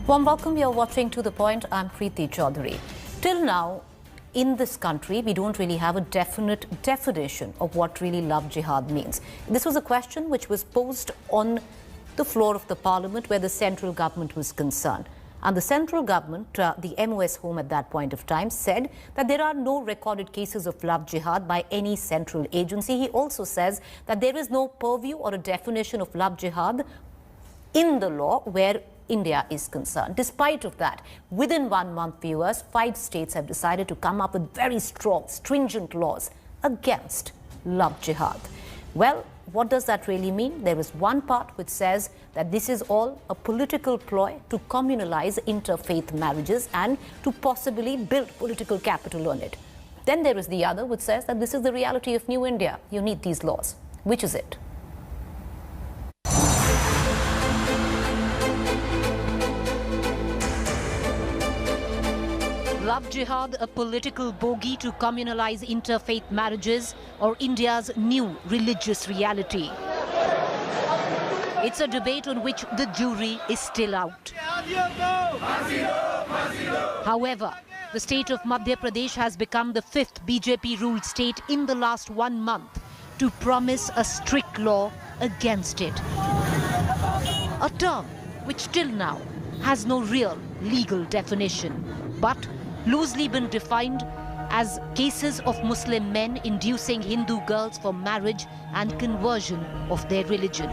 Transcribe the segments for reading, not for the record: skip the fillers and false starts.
Warm welcome. You're watching To The Point. I'm Preeti Chaudhary. Till now, in this country, we don't really have a definite definition of what really love jihad means. This was a question which was posed on the floor of the parliament where the central government was concerned. And the central government, the MOS home at that point of time, said that there are no recorded cases of love jihad by any central agency. He also says that there is no purview or a definition of love jihad in the law where India is concerned. Despite of that, within 1 month, viewers, 5 states have decided to come up with very strong, stringent laws against love jihad. Well, what does that really mean? There is one part which says that this is all a political ploy to communalize interfaith marriages and to possibly build political capital on it. Then there is the other which says that this is the reality of New India. You need these laws. Which is it? Love jihad, a political bogey to communalize interfaith marriages, or India's new religious reality? It's a debate on which the jury is still out. However, the state of Madhya Pradesh has become the 5th BJP-ruled state in the last 1 month to promise a strict law against it. A term which till now has no real legal definition, but loosely been defined as cases of Muslim men inducing Hindu girls for marriage and conversion of their religion.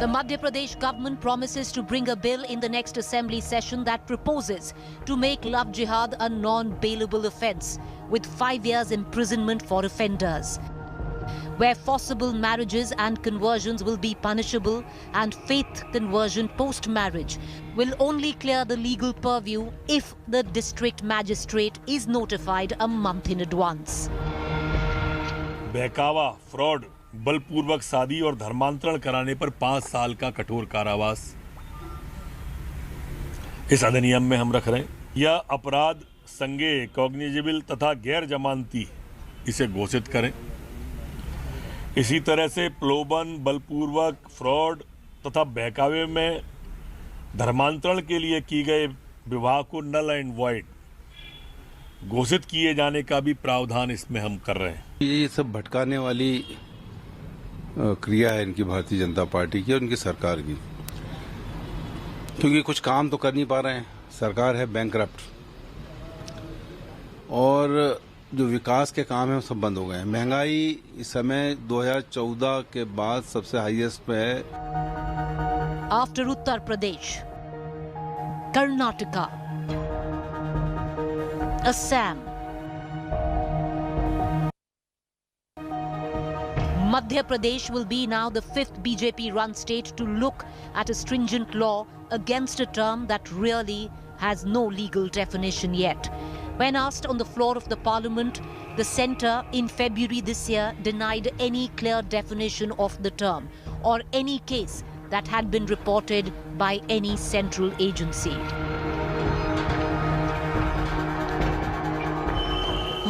The Madhya Pradesh government promises to bring a bill in the next assembly session that proposes to make love jihad a non-bailable offence with 5 years imprisonment for offenders, where forcible marriages and conversions will be punishable and faith conversion post-marriage will only clear the legal purview if the district magistrate is notified a month in advance. बहकावा, fraud, बलपूर्वक शादी और धर्मांतरण कराने पर 5 साल का कठोर कारावास इस अधिनियम में हम रख रहे हैं। यह अपराध संज्ञेय, कॉग्निजेबल तथा गैर जमानती इसे घोषित करें। इसी तरह से प्रलोभन, बलपूर्वक, फ्रॉड तथा बहकावे में धर्मांतरण के लिए किए गए विवाह को नल एंड वॉइड घोषित किए जाने का भी प्रावधान इसमें हम कर रहे हैं। ये सब भटकाने वाली क्रिया है इनकी भारतीय जनता पार्टी की और उनकी सरकार की, क्योंकि कुछ काम तो कर नहीं पा रहे हैं। सरकार है बैंकरप्ट और जो विकास के काम है वो सब बंद हो गए हैं। महंगाई इस समय 2014 के बाद सबसे हाईएस्ट पे है। After Uttar Pradesh, Karnataka, Assam, Madhya Pradesh will be now the 5th BJP-run state to look at a stringent law against a term that really has no legal definition yet. When asked on the floor of the parliament, the centre in February this year denied any clear definition of the term or any case that had been reported by any central agency.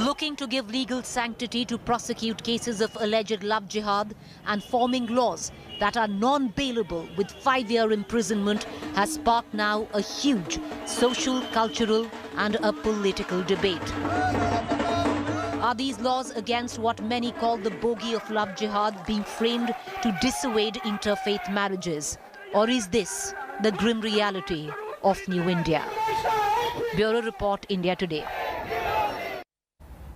Looking to give legal sanctity to prosecute cases of alleged love jihad and forming laws that are non-bailable with 5-year imprisonment has sparked now a huge social, cultural and a political debate. Are these laws against what many call the bogey of love jihad being framed to dissuade interfaith marriages? Or is this the grim reality of New India? Bureau Report, India Today.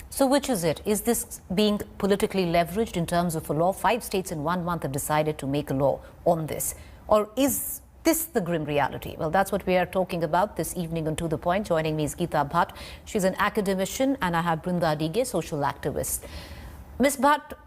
So which is it? Is this being politically leveraged in terms of a law? 5 states in 1 month have decided to make a law on this. Or is this the grim reality? Well, that's what we are talking about this evening on To The Point. Joining me is Geeta Bhatt. She's an academician, and I have Brinda Dige, social activist. Ms. Bhatt,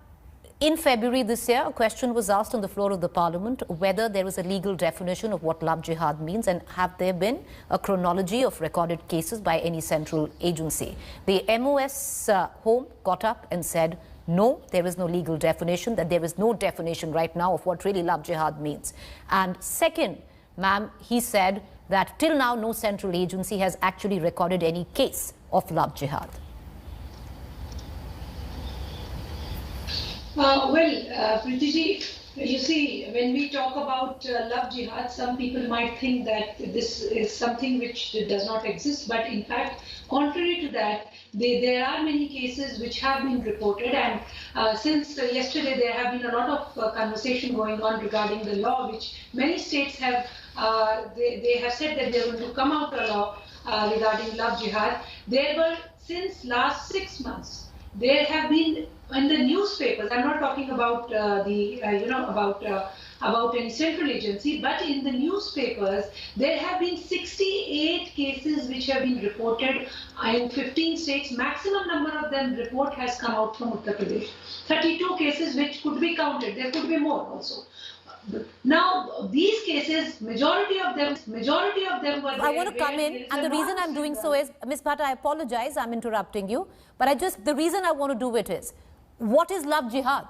in February this year, a question was asked on the floor of the parliament whether there was a legal definition of what love jihad means and have there been a chronology of recorded cases by any central agency. The MOS home got up and said, no, there is no legal definition, that there is no definition right now of what really love jihad means. And second, ma'am, he said that till now no central agency has actually recorded any case of love jihad. Preeti ji, You see, when we talk about love jihad, some people might think that this is something which does not exist, but in fact, contrary to that, there are many cases which have been reported, and since yesterday there have been a lot of conversation going on regarding the law, which many states have, they have said that they're going to come out a law regarding love jihad. There were, since last 6 months, there have been in the newspapers. I'm not talking about about any central agency, but in the newspapers there have been 68 cases which have been reported in 15 states. Maximum number of them report has come out from Uttar Pradesh. 32 cases which could be counted. There could be more also. Now, these cases, majority of them were there. I want to come in, and the reason I'm doing so is, Ms. Bhatt, I apologize, I'm interrupting you, but the reason I want to do it is, what is love jihad?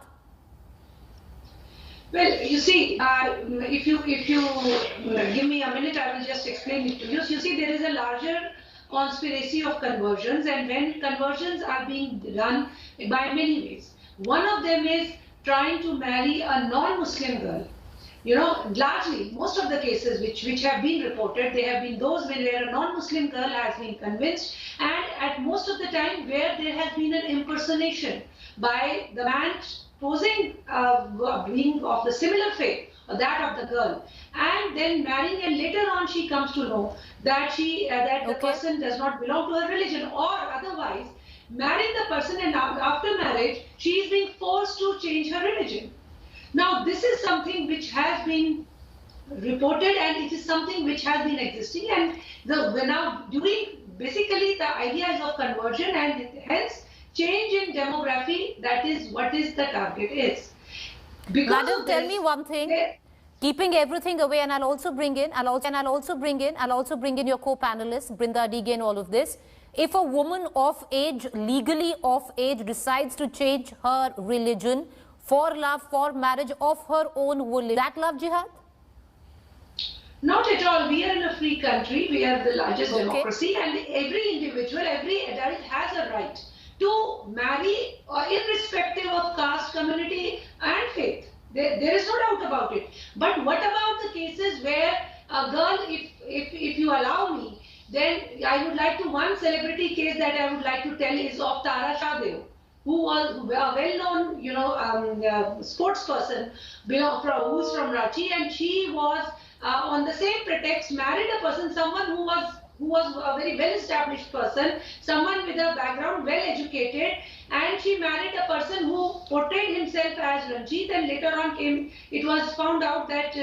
Well, you see, if you give me a minute, I will just explain it to you. You see, there is a larger conspiracy of conversions, and when conversions are being done by many ways. One of them is trying to marry a non-Muslim girl. You know, largely, most of the cases which have been reported, they have been those where a non-Muslim girl has been convinced, and at most of the time where there has been an impersonation by the man posing being of the similar faith, or that of the girl, and then marrying, and later on she comes to know that the person does not belong to her religion, or otherwise marrying the person, and after marriage she is being forced to change her religion. Now, this is something which has been reported, and it is something which has been existing, and we're now doing basically the ideas of conversion, and hence change in demography. That is what is the target is. Because Madam, tell me one thing. Keeping everything away, and I'll also bring in your co-panelists, Brinda Adige, and all of this. If a woman of age, legally of age, decides to change her religion for love, for marriage of her own will, is that love jihad? Not at all. We are in a free country. We are the largest democracy, and every individual, every adult has a right to marry, irrespective of caste, community, and faith. There is no doubt about it. But what about the cases where a girl, if you allow me, then I would like to, one celebrity case that I would like to tell is of Tara Shahdev, who was a well-known, sports person, who's from Ranchi, and she was on the same pretext married a person, someone who was a very well-established person, someone with a background, well-educated, and she married a person who portrayed himself as Ranjit, and later on it was found out that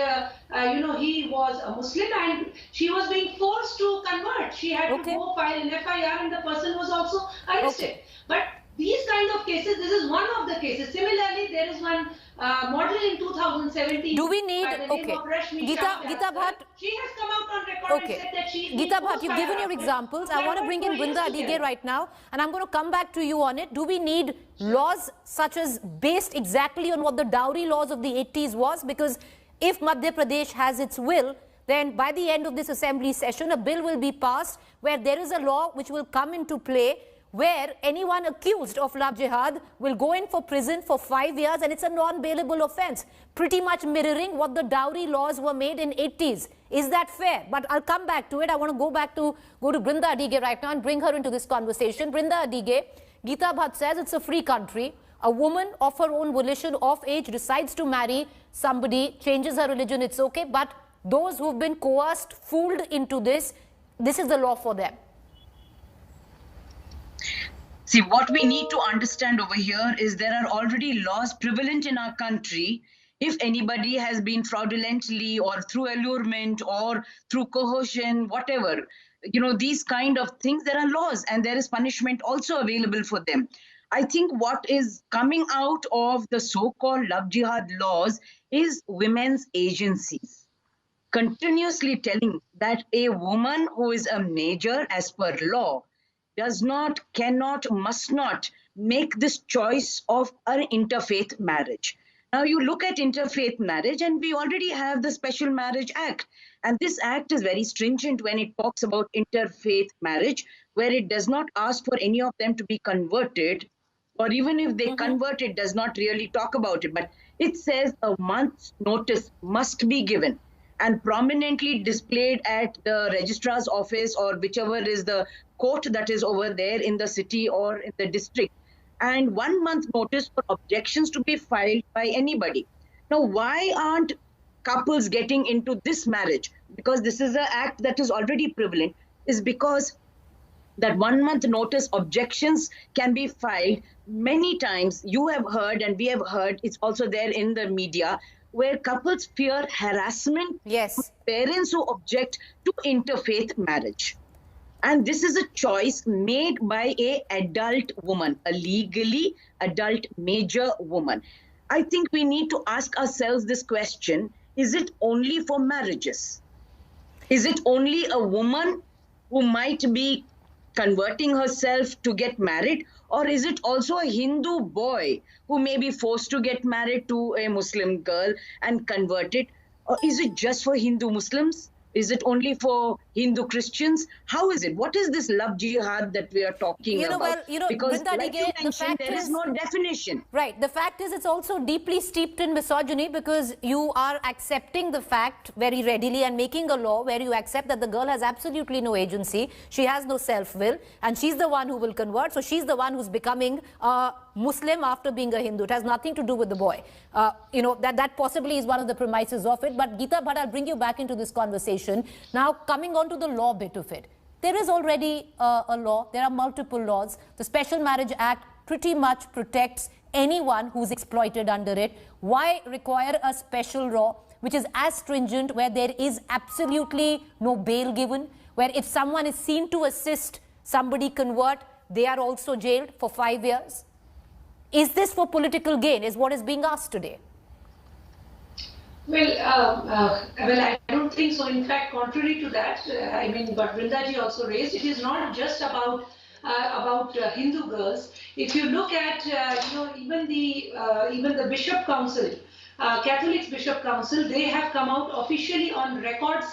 he was a Muslim, and she was being forced to convert. She had to go file an FIR, and the person was also arrested. But these kind of cases, this is one of the cases. Similarly, there is one model in 2017. Do we need, Geeta Bhatt, she has come out on record and said that she... Geeta Bhatt, you've given your examples. I want to bring in Brinda Adige right now, and I'm going to come back to you on it. Do we need laws such as based exactly on what the dowry laws of the 80s was? Because if Madhya Pradesh has its will, then by the end of this assembly session, a bill will be passed where there is a law which will come into play where anyone accused of love jihad will go in for prison for 5 years, and it's a non-bailable offense, pretty much mirroring what the dowry laws were made in 80s. Is that fair? But I'll come back to it. I want to go to Brinda Adige right now and bring her into this conversation. Brinda Adige, Geeta Bhatt says it's a free country. A woman of her own volition, of age, decides to marry somebody, changes her religion, it's okay. But those who've been coerced, fooled into this is the law for them. See, what we need to understand over here is there are already laws prevalent in our country. If anybody has been fraudulently or through allurement or through coercion, whatever, these kind of things, there are laws and there is punishment also available for them. I think what is coming out of the so-called love jihad laws is women's agencies continuously telling that a woman who is a major as per law does not, cannot, must not make this choice of an interfaith marriage. Now you look at interfaith marriage, and we already have the Special Marriage Act. And this act is very stringent when it talks about interfaith marriage, where it does not ask for any of them to be converted. or even if they convert, it does not really talk about it. But it says a month's notice must be given and prominently displayed at the registrar's office or whichever is the court that is over there in the city or in the district. And 1 month notice for objections to be filed by anybody. Now, why aren't couples getting into this marriage? Because this is an act that is already prevalent, is because that 1 month notice objections can be filed many times. You have heard, and we have heard, it's also there in the media, where couples fear harassment. Yes. Parents who object to interfaith marriage. And this is a choice made by an adult woman, a legally adult major woman. I think we need to ask ourselves this question: is it only for marriages? Is it only a woman who might be converting herself to get married? Or is it also a Hindu boy who may be forced to get married to a Muslim girl and convert it? Or is it just for Hindu Muslims? Is it only for Hindu Christians? How is it? What is this love jihad that we are talking about? Because Brinda like Dighe, you mentioned, there is no definition. Right. The fact is, it's also deeply steeped in misogyny, because you are accepting the fact very readily and making a law where you accept that the girl has absolutely no agency. She has no self-will, and she's the one who will convert. So she's the one who's becoming a Muslim after being a Hindu. It has nothing to do with the boy. That possibly is one of the premises of it. But Geeta Bhatt, I'll bring you back into this conversation. Now, coming on to the law bit of it. There is already a law. There are multiple laws. The Special Marriage Act pretty much protects anyone who's exploited under it. Why require a special law which is as stringent, where there is absolutely no bail given, where if someone is seen to assist somebody convert, they are also jailed for 5 years? Is this for political gain, is what is being asked today? Well, I don't think so. In fact, contrary to that, what Brindaji also raised, it is not just about Hindu girls. If you look at, even the Bishop Council, Catholics Bishop Council, they have come out officially on record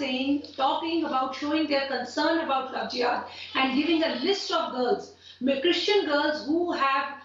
talking about, showing their concern about love jihad and giving a list of girls, Christian girls who have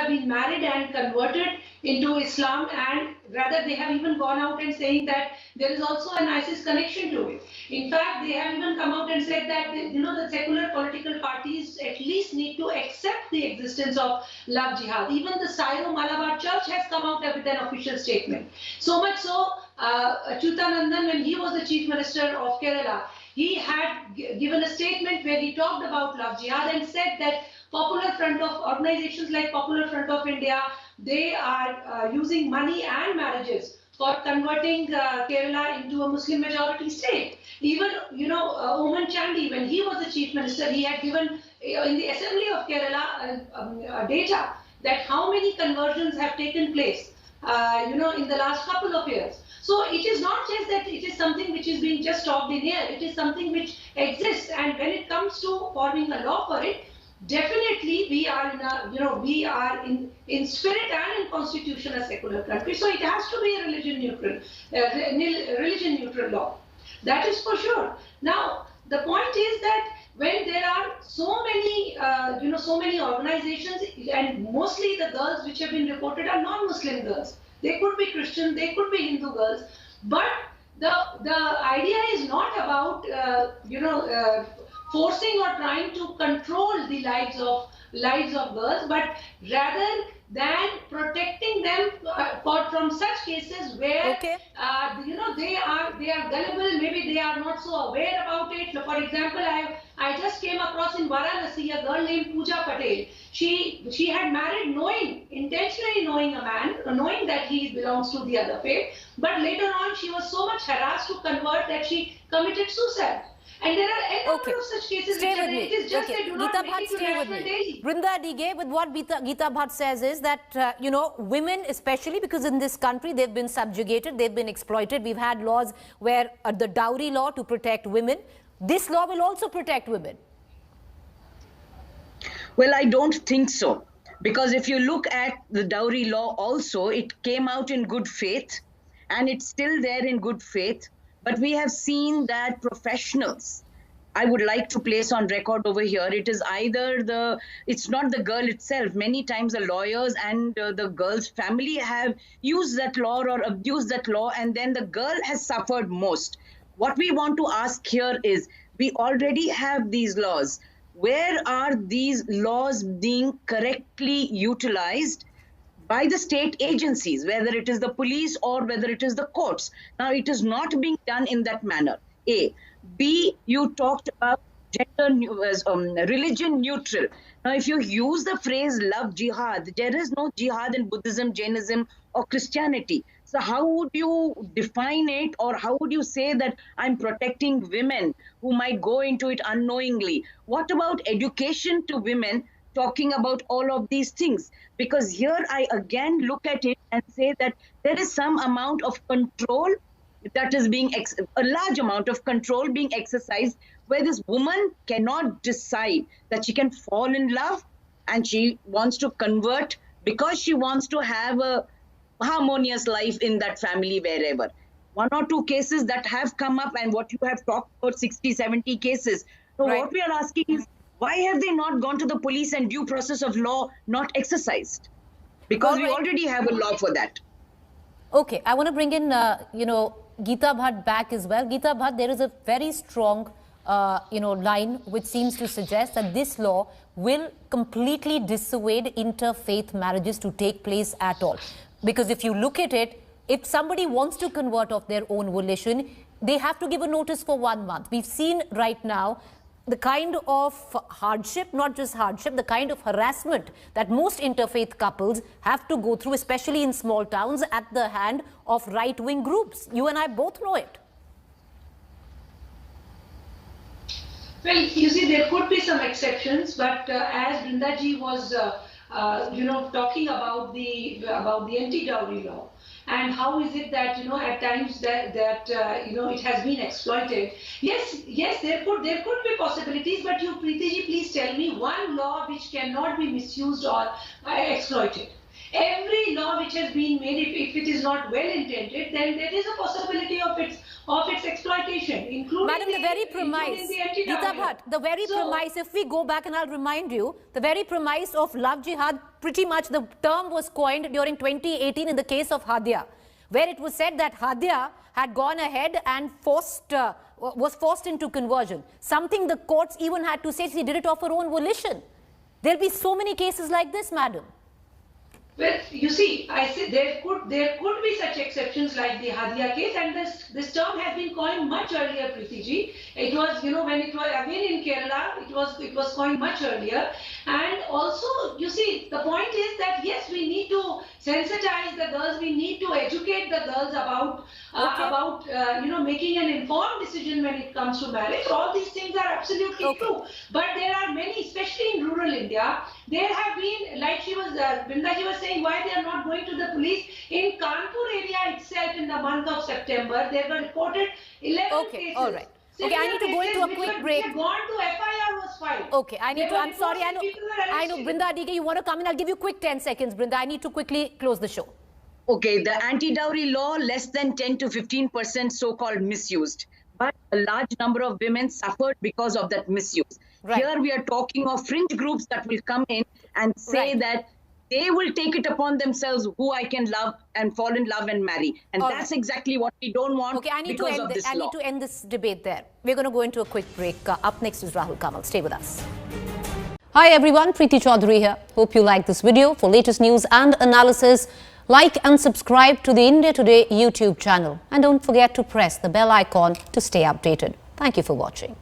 been married and converted into Islam, and rather they have even gone out and saying that there is also an ISIS connection to it. In fact, they have even come out and said that the secular political parties at least need to accept the existence of love jihad. Even the Syro Malabar Church has come out with an official statement. So much so, Achyutanandan, when he was the Chief Minister of Kerala, he had given a statement where he talked about love jihad and said that organizations like Popular Front of India, they are using money and marriages for converting Kerala into a Muslim majority state. Even, Oman Chandi, when he was the Chief Minister, he had given in the Assembly of Kerala data that how many conversions have taken place, in the last couple of years. So it is not just that it is something which is being just talked in here. It is something which exists, and when it comes to forming a law for it, definitely we are in spirit and in constitution a secular country. So it has to be a religion neutral law. That is for sure. Now the point is that when there are so many organizations, and mostly the girls which have been reported are non-Muslim girls. They could be Christian, they could be Hindu girls, but the idea is not about forcing or trying to control the lives of girls, but rather than protecting them from such cases where they are gullible, maybe they are not so aware about it. So for example, I just came across in Varanasi a girl named Pooja Patel. She had married intentionally knowing a man, knowing that he belongs to the other faith, but later on she was so much harassed to convert that she committed suicide. And there are a number of such cases. Stay with me. It is just they do not Geeta make Bhatt, it to stay with national me. daily. Brinda Dighe, with what Geeta Bhatt says is that, women, especially because in this country they've been subjugated, they've been exploited. We've had laws where the dowry law to protect women. This law will also protect women. Well, I don't think so. Because if you look at the dowry law also, it came out in good faith and it's still there in good faith. But we have seen that professionals I would like to place on record over here, it is either it's not the girl itself. Many times the lawyers and the girl's family have used that law or abused that law, and then the girl has suffered most. What we want to ask here is, we already have these laws. Where are these laws being correctly utilized by the state agencies, whether it is the police or whether it is the courts? Now, it is not being done in that manner. A. B, you talked about religion neutral. Now, if you use the phrase love jihad, there is no jihad in Buddhism, Jainism, or Christianity. So how would you define it, or how would you say that I'm protecting women who might go into it unknowingly? What about education to women, talking about all of these things? Because here I again look at it and say that there is some amount of control that is being, a large amount of control being exercised, where this woman cannot decide that she can fall in love and she wants to convert because she wants to have a harmonious life in that family wherever. 1 or 2 cases that have come up, and what you have talked about 60, 70 cases. So Right. what we are asking is, why have they not gone to the police and due process of law not exercised? Because we All right. already have a law for that. Okay, I want to bring in, Geeta Bhatt back as well. Geeta Bhatt, there is a very strong, line which seems to suggest that this law will completely dissuade interfaith marriages to take place at all. Because if you look at it, if somebody wants to convert of their own volition, they have to give a notice for 1 month. We've seen right now the kind of hardship, not just hardship, the kind of harassment that most interfaith couples have to go through, especially in small towns, at the hand of right-wing groups. You and I both know it. Well, you see, there could be some exceptions, but as Brindaji was, talking about the anti-dowry law, and how is it that at times that it has been exploited? Yes, there could be possibilities, but you, Preeti ji, please tell me one law which cannot be misused or exploited. Every law which has been made, if it is not well intended, then there is a possibility of its exploitation, including Madam, the very premise, Geeta Bhatt, the very premise, if we go back, and I'll remind you, the very premise of love jihad, pretty much the term was coined during 2018 in the case of Hadia, where it was said that Hadia had gone ahead and was forced into conversion. Something the courts even had to say she did it of her own volition. There'll be so many cases like this, madam. Well, you see, I said there could be such exceptions like the Hadia case, and this term has been coined much earlier, Preeti ji. It was, when it was again in Kerala, it was coined much earlier. And also, you see, the point is that yes, we need to sensitize the girls. We need to educate the girls about making an informed decision when it comes to marriage. All these things are absolutely true. But there are many, especially in rural India, there have been, like Brindaji was saying, why they are not going to the police. In Kanpur area itself, in the month of September, there were reported 11 cases. All right. Okay, I need to go into a quick break. Gone to FIR was filed. Okay, I'm sorry, I know, Brinda Adige, you want to come in? I'll give you quick 10 seconds, Brinda. I need to quickly close the show. Okay, the anti-dowry law, less than 10 to 15% so-called misused. But a large number of women suffered because of that misuse. Right. Here we are talking of fringe groups that will come in and say that they will take it upon themselves who I can love and fall in love and marry. And that's exactly what we don't want. Okay, I need to end this debate there. We're going to go into a quick break. Up next is Rahul Kamal. Stay with us. Hi everyone, Preeti Chaudhary here. Hope you like this video. For latest news and analysis, like and subscribe to the India Today YouTube channel. And don't forget to press the bell icon to stay updated. Thank you for watching.